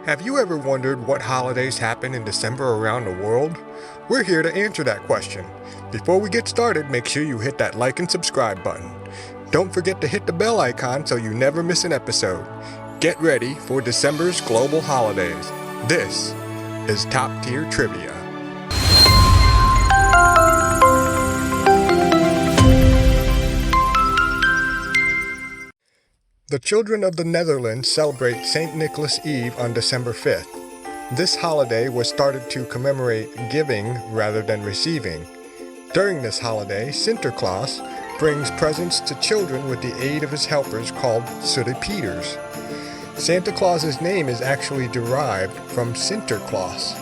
Have you ever wondered what holidays happen in December around the world? We're here to answer that question. Before we get started, make sure you hit that like and subscribe button. Don't forget to hit the bell icon so you never miss an episode. Get ready for December's global holidays. This is Top Tier Trivia. The children of the Netherlands celebrate St. Nicholas Eve on December 5th. This holiday was started to commemorate giving rather than receiving. During this holiday, Sinterklaas brings presents to children with the aid of his helpers called Sooty Peters. Santa Claus's name is actually derived from Sinterklaas.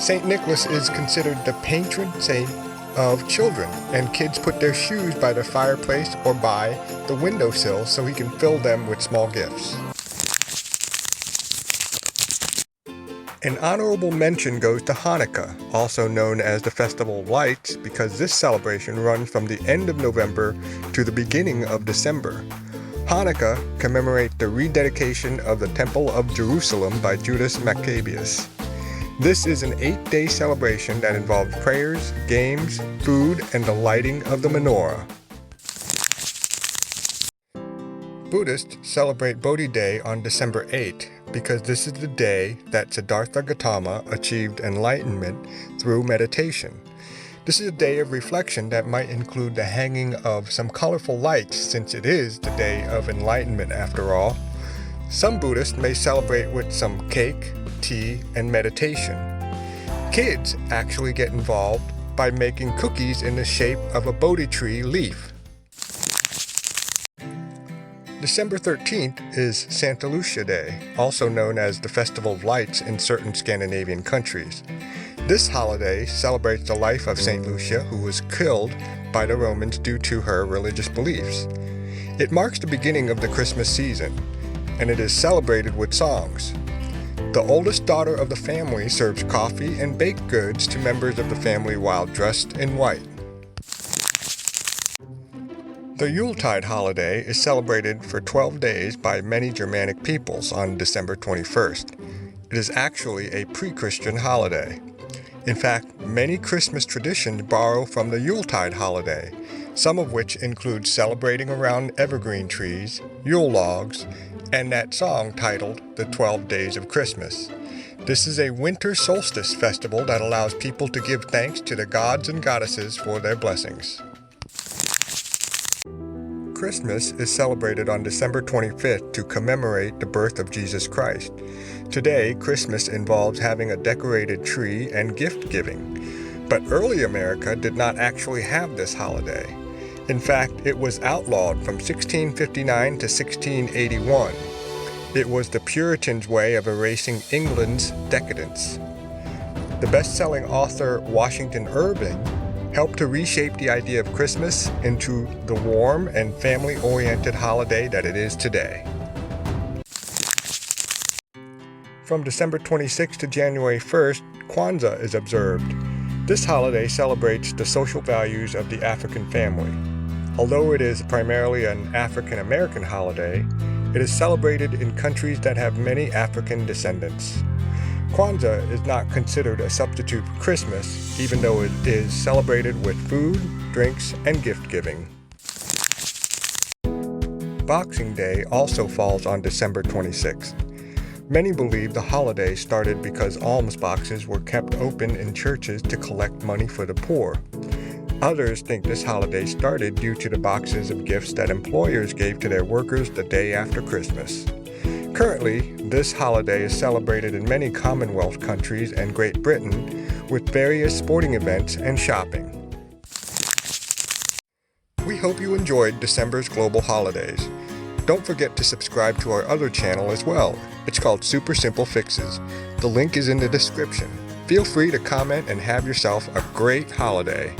St. Nicholas is considered the patron saint of children, and kids put their shoes by the fireplace or by the windowsill so he can fill them with small gifts. An honorable mention goes to Hanukkah, also known as the Festival of Lights, because this celebration runs from the end of November to the beginning of December. Hanukkah commemorates the rededication of the Temple of Jerusalem by Judas Maccabeus. This is an 8-day celebration that involves prayers, games, food, and the lighting of the Menorah. Buddhists celebrate Bodhi Day on December 8 because this is the day that Siddhartha Gautama achieved enlightenment through meditation. This is a day of reflection that might include the hanging of some colorful lights, since it is the day of enlightenment after all. Some Buddhists may celebrate with some cake, tea, and meditation. Kids actually get involved by making cookies in the shape of a Bodhi tree leaf. December 13th is Santalucia Day, also known as the Festival of Lights in certain Scandinavian countries. This holiday celebrates the life of Saint Lucia, who was killed by the Romans due to her religious beliefs. It marks the beginning of the Christmas season, and it is celebrated with songs. The oldest daughter of the family serves coffee and baked goods to members of the family while dressed in white. The Yuletide holiday is celebrated for 12 days by many Germanic peoples on December 21st. It is actually a pre-Christian holiday. In fact, many Christmas traditions borrow from the Yuletide holiday, some of which include celebrating around evergreen trees, Yule logs, and that song titled The 12 Days of Christmas. This is a winter solstice festival that allows people to give thanks to the gods and goddesses for their blessings. Christmas is celebrated on December 25th to commemorate the birth of Jesus Christ. Today, Christmas involves having a decorated tree and gift giving. But early America did not actually have this holiday. In fact, it was outlawed from 1659 to 1681. It was the Puritans' way of erasing England's decadence. The best-selling author Washington Irving helped to reshape the idea of Christmas into the warm and family-oriented holiday that it is today. From December 26th to January 1st, Kwanzaa is observed. This holiday celebrates the social values of the African family. Although it is primarily an African-American holiday, it is celebrated in countries that have many African descendants. Kwanzaa is not considered a substitute for Christmas, even though it is celebrated with food, drinks, and gift-giving. Boxing Day also falls on December 26th. Many believe the holiday started because alms boxes were kept open in churches to collect money for the poor. Others think this holiday started due to the boxes of gifts that employers gave to their workers the day after Christmas. Currently, this holiday is celebrated in many Commonwealth countries and Great Britain with various sporting events and shopping. We hope you enjoyed December's global holidays. Don't forget to subscribe to our other channel as well. It's called Super Simple Fixes. The link is in the description. Feel free to comment and have yourself a great holiday.